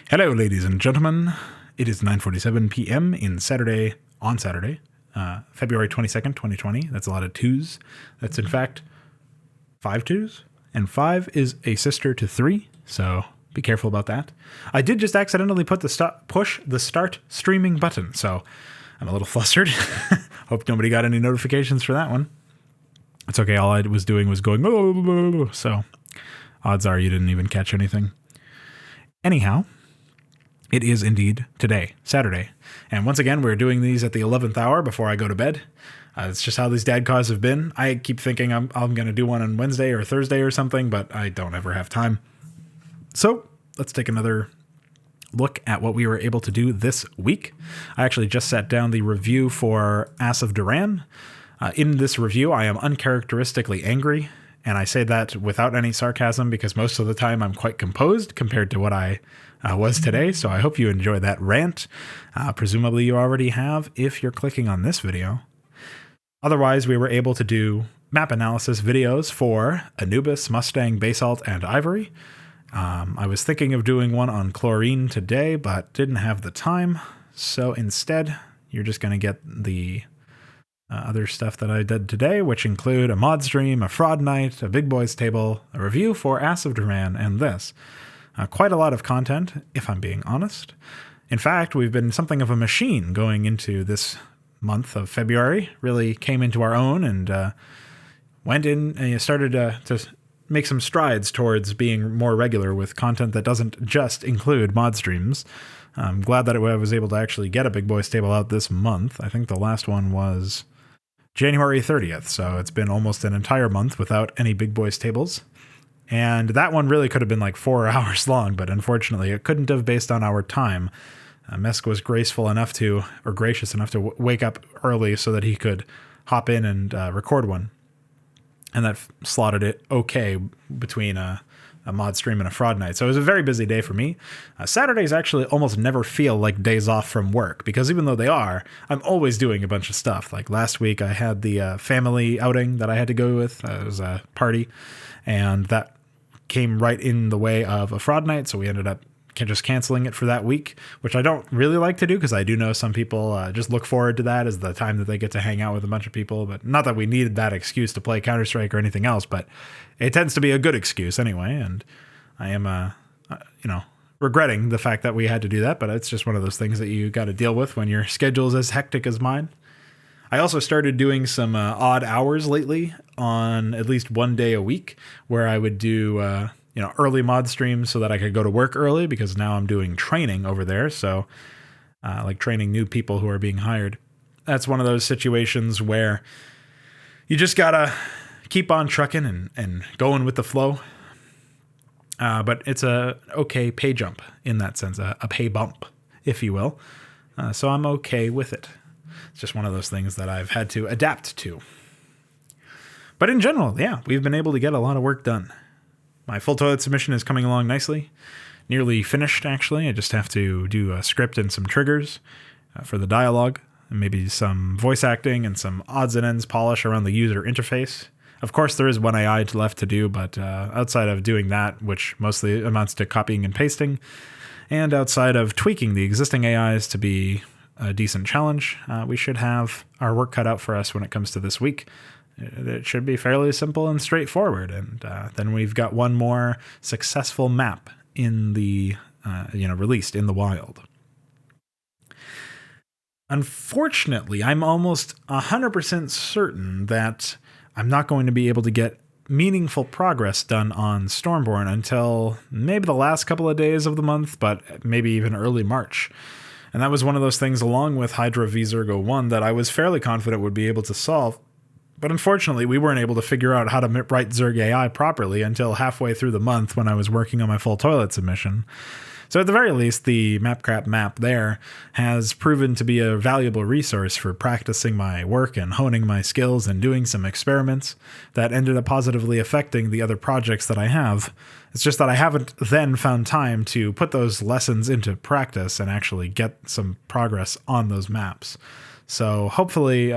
Hello, ladies and gentlemen. It is 9:47 p.m. on Saturday, February 22nd, 2020. That's a lot of twos. That's, in fact, 5 twos. And 5 is a sister to 3, so be careful about that. I did just accidentally push the start streaming button, so I'm a little flustered. Hope nobody got any notifications for that one. It's okay, all I was doing was going, so odds are you didn't even catch anything. Anyhow, it is indeed today, Saturday. And once again, we're doing these at the 11th hour before I go to bed. It's just how these DADCAWs have been. I keep thinking I'm going to do one on Wednesday or Thursday or something, but I don't ever have time. So let's take another look at what we were able to do this week. I actually just sat down the review for Ass of Duran. In this review, I am uncharacteristically angry, and I say that without any sarcasm because most of the time I'm quite composed compared to what I was today, so I hope you enjoy that rant. Presumably you already have if you're clicking on this video. Otherwise, we were able to do map analysis videos for Anubis, Mustang, Basalt, and Ivory. I was thinking of doing one on Chlorine today, but didn't have the time, so instead you're just going to get the other stuff that I did today, which include a mod stream, a fraud night, a big boys table, a review for Ass of Duran, and this. Quite a lot of content, if I'm being honest. In fact, we've been something of a machine going into this month of February. Really came into our own and went in and started to make some strides towards being more regular with content that doesn't just include mod streams. I'm glad that I was able to actually get a big boys table out this month. I think the last one was January 30th, so it's been almost an entire month without any big boys tables. And that one really could have been like 4 hours long, but unfortunately it couldn't have based on our time. Mesk was gracious enough to wake up early so that he could hop in and record one. And that slotted it okay between a mod stream and a fraud night. So it was a very busy day for me. Saturdays actually almost never feel like days off from work because even though they are, I'm always doing a bunch of stuff. Like last week I had the family outing that I had to go with. It was a party and that came right in the way of a fraud night. So we ended up just canceling it for that week, which I don't really like to do because I do know some people just look forward to that as the time that they get to hang out with a bunch of people. But not that we needed that excuse to play Counter-Strike or anything else, but it tends to be a good excuse anyway. And I am, regretting the fact that we had to do that, but it's just one of those things that you got to deal with when your schedule is as hectic as mine. I also started doing some odd hours lately on at least one day a week where I would do, early mod streams so that I could go to work early because now I'm doing training over there. So like training new people who are being hired. That's one of those situations where you just got to keep on trucking and going with the flow. But it's a okay pay jump in that sense, a pay bump, if you will. So I'm okay with it. It's just one of those things that I've had to adapt to. But in general, yeah, we've been able to get a lot of work done. My full toilet submission is coming along nicely. Nearly finished, actually. I just have to do a script and some triggers for the dialogue, and maybe some voice acting and some odds and ends polish around the user interface. Of course, there is one AI left to do, but outside of doing that, which mostly amounts to copying and pasting, and outside of tweaking the existing AIs to be a decent challenge, we should have our work cut out for us when it comes to this week. It should be fairly simple and straightforward, and then we've got one more successful map in the released in the wild. Unfortunately, I'm almost 100% certain that I'm not going to be able to get meaningful progress done on Stormborn until maybe the last couple of days of the month, but maybe even early March. And that was one of those things along with Hydra V Zergo 1 that I was fairly confident would be able to solve. But unfortunately, we weren't able to figure out how to write Zerg AI properly until halfway through the month when I was working on my full toilet submission. So at the very least, the MapCrap map there has proven to be a valuable resource for practicing my work and honing my skills and doing some experiments that ended up positively affecting the other projects that I have. It's just that I haven't then found time to put those lessons into practice and actually get some progress on those maps. So hopefully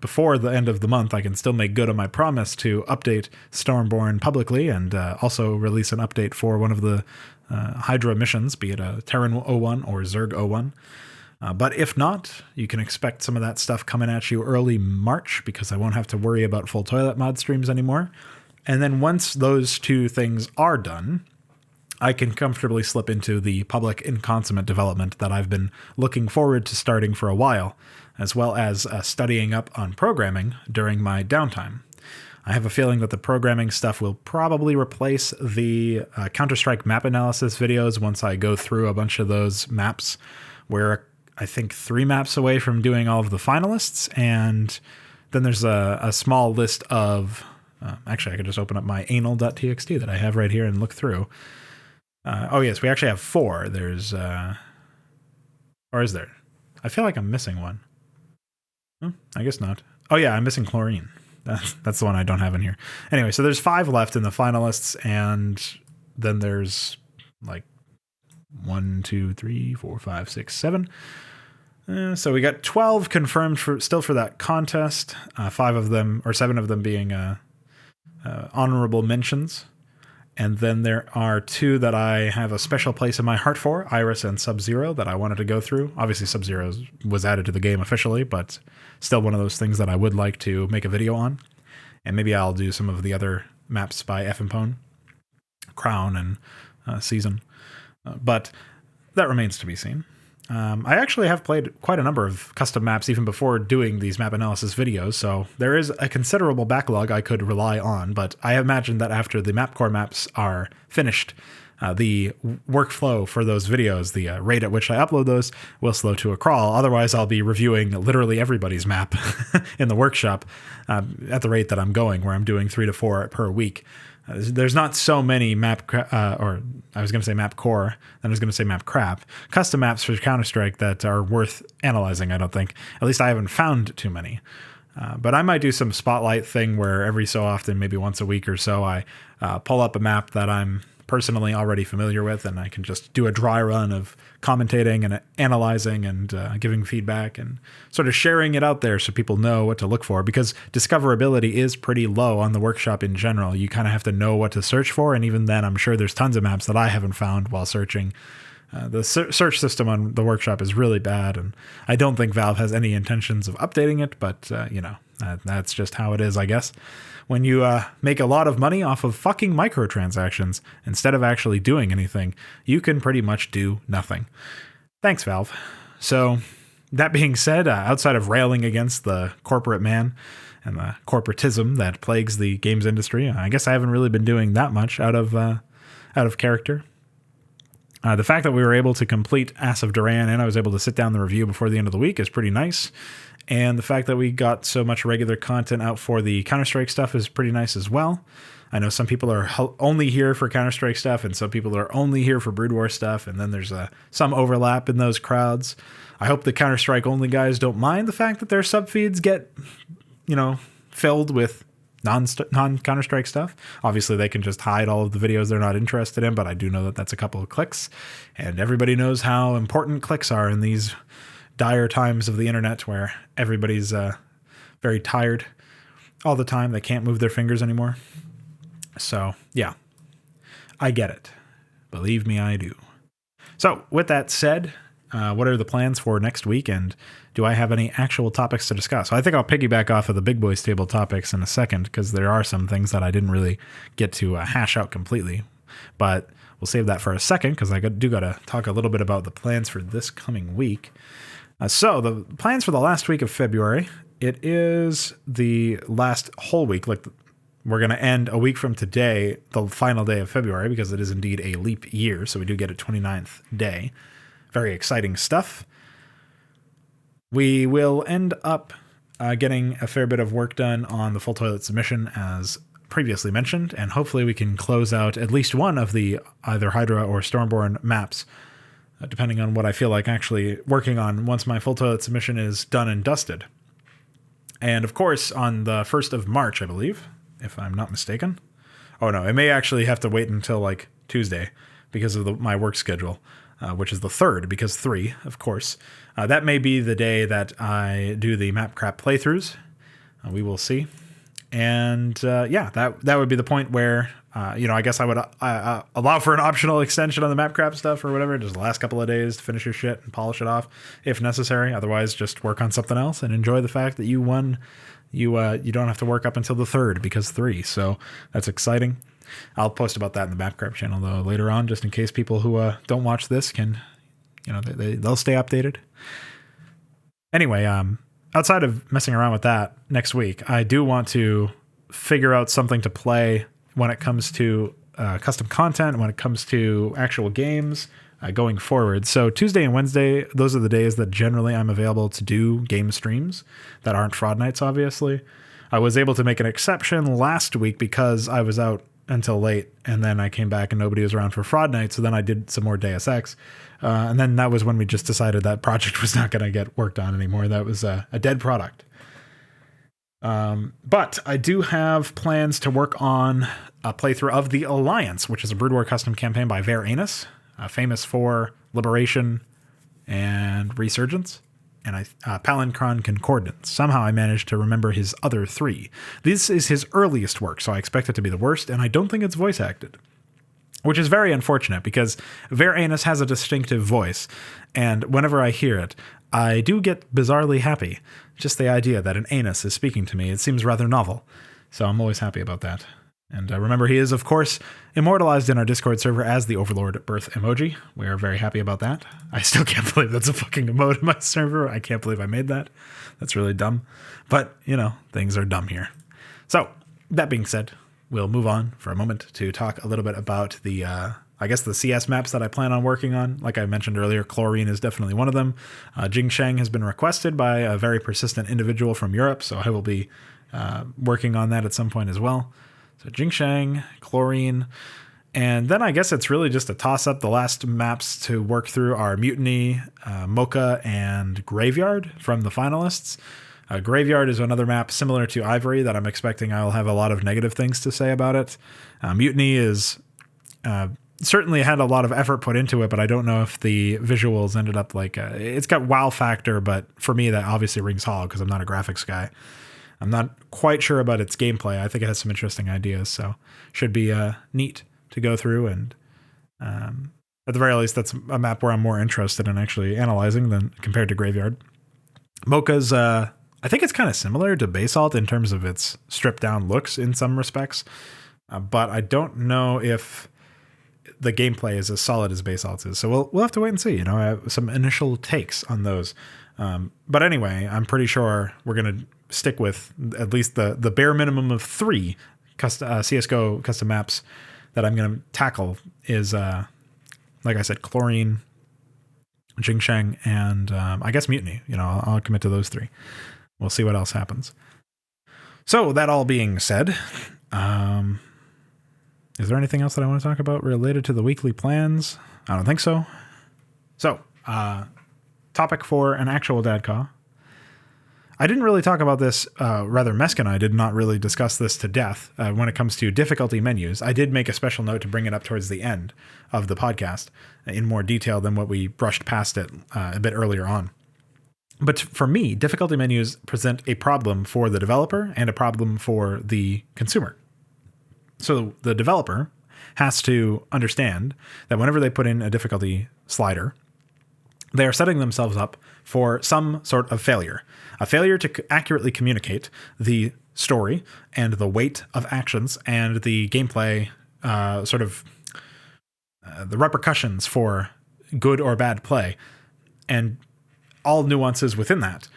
before the end of the month, I can still make good on my promise to update Stormborn publicly and also release an update for one of the Hydra missions, be it a Terran 01 or Zerg 01. But if not, you can expect some of that stuff coming at you early March, because I won't have to worry about full toilet mod streams anymore. And then once those two things are done, I can comfortably slip into the public in consummate development that I've been looking forward to starting for a while, as well as studying up on programming during my downtime. I have a feeling that the programming stuff will probably replace the Counter-Strike map analysis videos once I go through a bunch of those maps. We're, I think, 3 maps away from doing all of the finalists, and then there's a small list of... actually, I could just open up my anal.txt that I have right here and look through. Oh, yes, we actually have 4. There's... or is there? I feel like I'm missing one. I guess not. Oh, yeah, I'm missing chlorine. That's the one I don't have in here. Anyway, so there's 5 left in the finalists, and then there's like 1, 2, 3, 4, 5, 6, 7. So we got 12 confirmed for that contest. 5 of them, or 7 of them being honorable mentions. And then there are 2 that I have a special place in my heart for, Iris and Sub-Zero, that I wanted to go through. Obviously, Sub-Zero was added to the game officially, but still one of those things that I would like to make a video on. And maybe I'll do some of the other maps by Effenpone, Crown, and Season. But that remains to be seen. I actually have played quite a number of custom maps even before doing these map analysis videos, so there is a considerable backlog I could rely on, but I imagine that after the MapCore maps are finished, the workflow for those videos, the rate at which I upload those, will slow to a crawl. Otherwise, I'll be reviewing literally everybody's map in the workshop at the rate that I'm going, where I'm doing 3 to 4 per week. There's not so many or I was going to say MapCore, then I was going to say MapCrap, custom maps for Counter-Strike that are worth analyzing, I don't think. At least I haven't found too many. But I might do some spotlight thing where every so often, maybe once a week or so, I pull up a map that I'm personally already familiar with, and I can just do a dry run of commentating and analyzing and giving feedback and sort of sharing it out there so people know what to look for, because discoverability is pretty low on the workshop in general. You kind of have to know what to search for, and even then I'm sure there's tons of maps that I haven't found while searching. The search system on the workshop is really bad, and I don't think Valve has any intentions of updating it, but that's just how it is, I guess. When you make a lot of money off of fucking microtransactions instead of actually doing anything, you can pretty much do nothing. Thanks, Valve. So, that being said, outside of railing against the corporate man and the corporatism that plagues the games industry, I guess I haven't really been doing that much out of character. The fact that we were able to complete Ass of Duran and I was able to sit down the review before the end of the week is pretty nice. And the fact that we got so much regular content out for the Counter-Strike stuff is pretty nice as well. I know some people are only here for Counter-Strike stuff, and some people are only here for Brood War stuff, and then there's some overlap in those crowds. I hope the Counter-Strike only guys don't mind the fact that their sub-feeds get, filled with non-Counter-Strike stuff. Obviously, they can just hide all of the videos they're not interested in, but I do know that that's a couple of clicks, and everybody knows how important clicks are in these dire times of the internet where everybody's very tired all the time. They can't move their fingers anymore. So, yeah, I get it. Believe me, I do. So, with that said, what are the plans for next week, and do I have any actual topics to discuss? So I think I'll piggyback off of the Big Boys Table topics in a second, because there are some things that I didn't really get to hash out completely. But we'll save that for a second, because I do got to talk a little bit about the plans for this coming week. So the plans for the last week of February, it is the last whole week. Like, we're going to end a week from today, the final day of February, because it is indeed a leap year. So we do get a 29th day. Very exciting stuff. We will end up getting a fair bit of work done on the full toilet submission, as previously mentioned, and hopefully we can close out at least one of the either Hydra or Stormborn maps, depending on what I feel like actually working on once my full toilet submission is done and dusted. And of course, on the 1st of March, I believe, if I'm not mistaken. Oh no, it may actually have to wait until like Tuesday because of my work schedule, which is the 3rd, because 3, of course. That may be the day that I do the map crap playthroughs. We will see. And that would be the point where, I guess I would allow for an optional extension on the map crap stuff or whatever, just the last couple of days to finish your shit and polish it off if necessary. Otherwise, just work on something else and enjoy the fact that you won. You don't have to work up until the 3rd because 3. So that's exciting. I'll post about that in the map crap channel though later on, just in case people who don't watch this can, they'll stay updated. Anyway, outside of messing around with that next week, I do want to figure out something to play when it comes to custom content, when it comes to actual games going forward. So Tuesday and Wednesday, those are the days that generally I'm available to do game streams that aren't Fraud Nights, obviously. I was able to make an exception last week because I was out until late, and then I came back and nobody was around for Fraud Night, so then I did some more Deus Ex. And then that was when we just decided that project was not going to get worked on anymore. That was a dead product. But I do have plans to work on a playthrough of The Alliance, which is a Brood War custom campaign by Ver Anus, famous for Liberation and Resurgence, and Palancron Concordance. Somehow I managed to remember his other 3. This is his earliest work, so I expect it to be the worst, and I don't think it's voice acted. Which is very unfortunate because Ver Anus has a distinctive voice, and whenever I hear it, I do get bizarrely happy. Just the idea that an anus is speaking to me, it seems rather novel. So I'm always happy about that. And remember, he is, of course, immortalized in our Discord server as the Overlord birth emoji. We are very happy about that. I still can't believe that's a fucking emote in my server. I can't believe I made that. That's really dumb. But, things are dumb here. So, that being said, we'll move on for a moment to talk a little bit about the CS maps that I plan on working on. Like I mentioned earlier, Chlorine is definitely one of them. Jingsheng has been requested by a very persistent individual from Europe, so I will be working on that at some point as well. So Jingsheng, Chlorine, and then I guess it's really just a toss-up. The last maps to work through are Mutiny, Mocha, and Graveyard from the finalists. Graveyard is another map similar to Ivory that I'm expecting I'll have a lot of negative things to say about it. Mutiny is certainly had a lot of effort put into it, but I don't know if the visuals ended up it's got wow factor, but for me that obviously rings hollow because I'm not a graphics guy. I'm not quite sure about its gameplay. I think it has some interesting ideas, so should be neat to go through. And at the very least, that's a map where I'm more interested in actually analyzing than compared to Graveyard. Mocha's, I think it's kind of similar to Basalt in terms of its stripped down looks in some respects, but I don't know if the gameplay is as solid as Basalt's is. So we'll have to wait and see. I have some initial takes on those. But anyway, I'm pretty sure we're going to stick with at least the bare minimum of 3 CSGO custom maps that I'm going to tackle is, like I said, Chlorine, Jingsheng, and I guess Mutiny. I'll commit to those 3. We'll see what else happens. So that all being said, is there anything else that I want to talk about related to the weekly plans? I don't think so. So, topic for an actual DADCAW. I didn't really talk about this, rather Mesk and I did not really discuss this to death when it comes to difficulty menus. I did make a special note to bring it up towards the end of the podcast in more detail than what we brushed past it a bit earlier on. But for me, difficulty menus present a problem for the developer and a problem for the consumer. So the developer has to understand that whenever they put in a difficulty slider, they are setting themselves up for some sort of failure. A failure to accurately communicate the story and the weight of actions and the gameplay, the repercussions for good or bad play, and all nuances within that.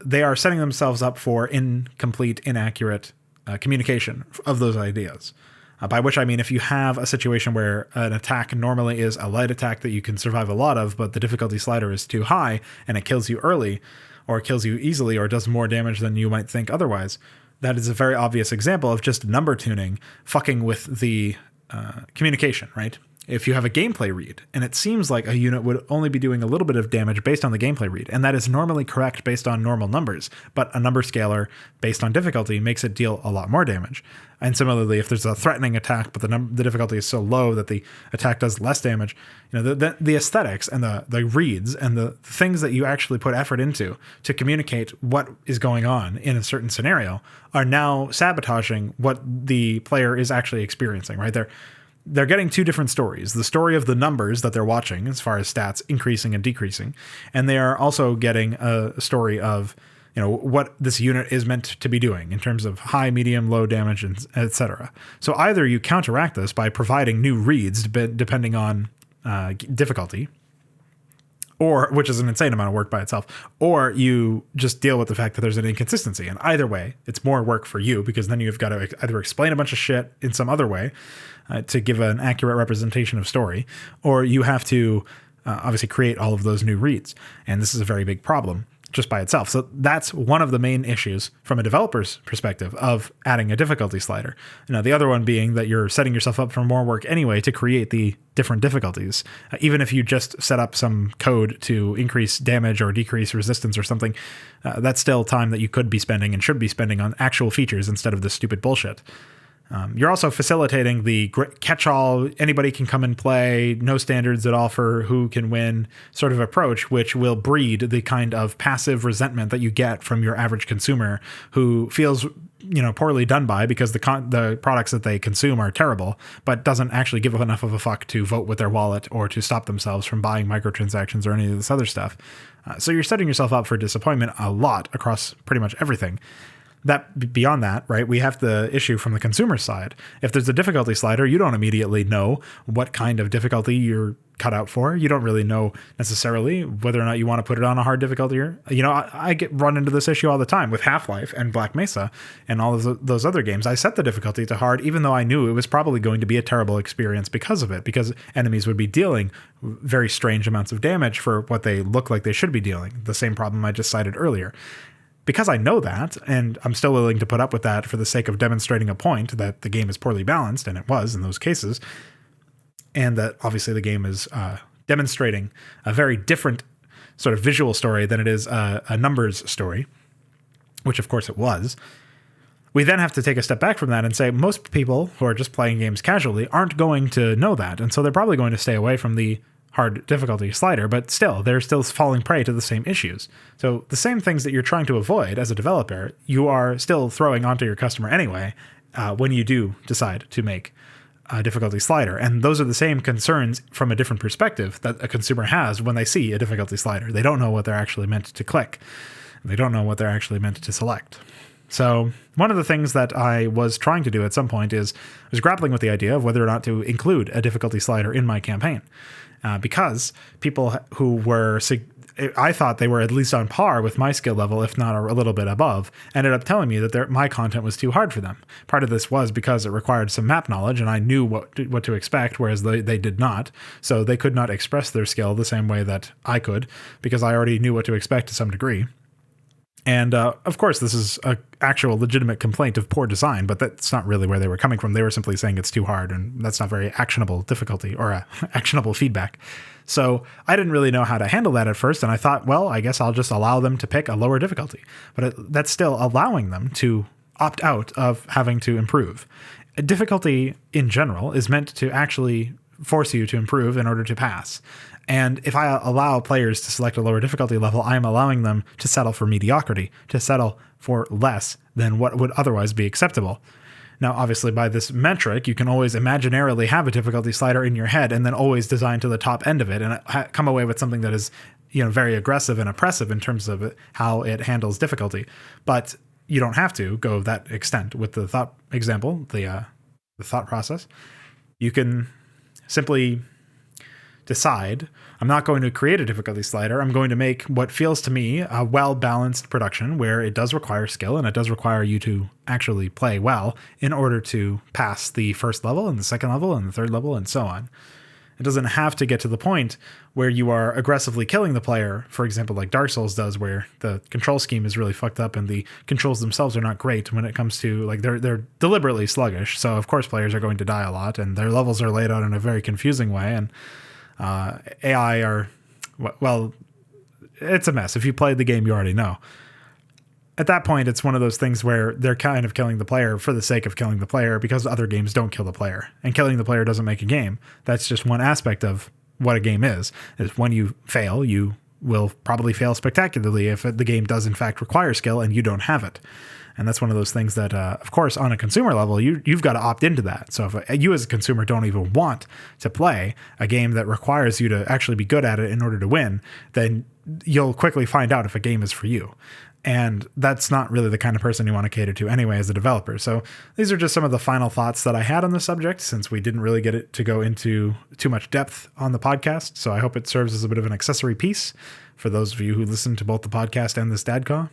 They are setting themselves up for incomplete, inaccurate communication of those ideas. By which I mean, if you have a situation where an attack normally is a light attack that you can survive a lot of, but the difficulty slider is too high and it kills you early or kills you easily or does more damage than you might think otherwise, that is a very obvious example of just number tuning fucking with the communication, right? if you have a gameplay read, and it seems like a unit would only be doing a little bit of damage based on the gameplay read, and that is normally correct based on normal numbers, but a number scaler based on difficulty makes it deal a lot more damage. And similarly, if there's a threatening attack, but the difficulty is so low that the attack does less damage, the aesthetics and the reads and the things that you actually put effort into to communicate what is going on in a certain scenario are now sabotaging what the player is actually experiencing, right? They're getting two different stories. The story of the numbers that they're watching as far as stats increasing and decreasing. And they are also getting a story of, what this unit is meant to be doing in terms of high, medium, low damage, and etc. So either you counteract this by providing new reads depending on difficulty, or which is an insane amount of work by itself, or you just deal with the fact that there's an inconsistency. And either way, it's more work for you, because then you've got to either explain a bunch of shit in some other way to give an accurate representation of story, or you have to obviously create all of those new reads. And this is a very big problem just by itself. So that's one of the main issues from a developer's perspective of adding a difficulty slider. The other one being that you're setting yourself up for more work anyway to create the different difficulties. Even if you just set up some code to increase damage or decrease resistance or something, that's still time that you could be spending and should be spending on actual features instead of this stupid bullshit. You're also facilitating the catch-all, anybody can come and play, no standards at all for who can win sort of approach, which will breed the kind of passive resentment that you get from your average consumer who feels poorly done by because the products that they consume are terrible, but doesn't actually give enough of a fuck to vote with their wallet or to stop themselves from buying microtransactions or any of this other stuff. So you're setting yourself up for disappointment a lot across pretty much everything. That beyond that, right, we have the issue from the consumer side. If there's a difficulty slider, you don't immediately know what kind of difficulty you're cut out for. You don't really know necessarily whether or not you want to put it on a hard difficulty. I get run into this issue all the time with Half-Life and Black Mesa and all of those other games. I set the difficulty to hard, even though I knew it was probably going to be a terrible experience because of it, because enemies would be dealing very strange amounts of damage for what they look like they should be dealing. The same problem I just cited earlier. Because I know that, and I'm still willing to put up with that for the sake of demonstrating a point that the game is poorly balanced, and it was in those cases, and that obviously the game is demonstrating a very different sort of visual story than it is a numbers story, which of course it was. We then have to take a step back from that and say most people who are just playing games casually aren't going to know that, and so they're probably going to stay away from the hard difficulty slider, but still, they're still falling prey to the same issues. So the same things that you're trying to avoid as a developer, you are still throwing onto your customer anyway when you do decide to make a difficulty slider. And those are the same concerns from a different perspective that a consumer has when they see a difficulty slider. They don't know what they're actually meant to click. They don't know what they're actually meant to select. So one of the things that I was trying to do at some point is I was grappling with the idea of whether or not to include a difficulty slider in my campaign. Because people who were, I thought they were at least on par with my skill level, if not a little bit above, ended up telling me that my content was too hard for them. Part of this was because it required some map knowledge, and I knew what to expect, whereas they did not. So they could not express their skill the same way that I could, because I already knew what to expect to some degree. And of course, this is an actual legitimate complaint of poor design, but that's not really where they were coming from. They were simply saying it's too hard, and that's not very actionable difficulty or actionable feedback. So I didn't really know how to handle that at first, and I thought, well, I guess I'll just allow them to pick a lower difficulty. But that's still allowing them to opt out of having to improve. Difficulty in general is meant to actually force you to improve in order to pass. And if I allow players to select a lower difficulty level, I am allowing them to settle for mediocrity, to settle for less than what would otherwise be acceptable. Now, obviously, by this metric, you can always imaginarily have a difficulty slider in your head and then always design to the top end of it and come away with something that is, very aggressive and oppressive in terms of how it handles difficulty. But you don't have to go that extent with the thought example, the thought process. You can simply decide, I'm not going to create a difficulty slider. I'm going to make what feels to me a well-balanced production where it does require skill and it does require you to actually play well in order to pass the first level and the second level and the third level and so on. It doesn't have to get to the point where you are aggressively killing the player, for example, like Dark Souls does, where the control scheme is really fucked up and the controls themselves are not great when it comes to, like, they're deliberately sluggish. So of course players are going to die a lot, and their levels are laid out in a very confusing way. And AI are, well, it's a mess. If you played the game, you already know. At that point, it's one of those things where they're kind of killing the player for the sake of killing the player, because other games don't kill the player. And killing the player doesn't make a game. That's just one aspect of what a game is when you fail, you will probably fail spectacularly if the game does in fact require skill and you don't have it. And that's one of those things that, of course, on a consumer level, you've got to opt into that. So if you as a consumer don't even want to play a game that requires you to actually be good at it in order to win, then you'll quickly find out if a game is for you. And that's not really the kind of person you want to cater to anyway as a developer. So these are just some of the final thoughts that I had on the subject, since we didn't really get it to go into too much depth on the podcast. So I hope it serves as a bit of an accessory piece for those of you who listen to both the podcast and this DADCAW.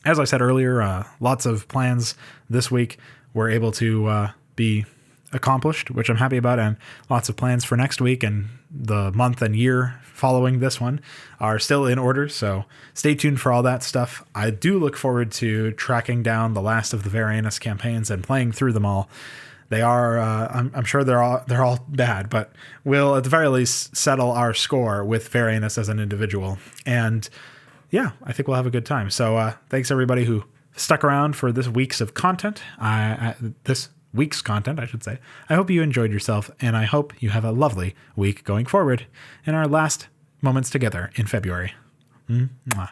As I said earlier, lots of plans this week were able to be accomplished, which I'm happy about, and lots of plans for next week and the month and year following this one are still in order, so stay tuned for all that stuff. I do look forward to tracking down the last of the Varianus campaigns and playing through them all. They are, I'm sure they're all bad, but we'll at the very least settle our score with Varianus as an individual, and yeah, I think we'll have a good time. So thanks everybody who stuck around for this week's of content. This week's content, I should say. I hope you enjoyed yourself, and I hope you have a lovely week going forward in our last moments together in February. Mwah.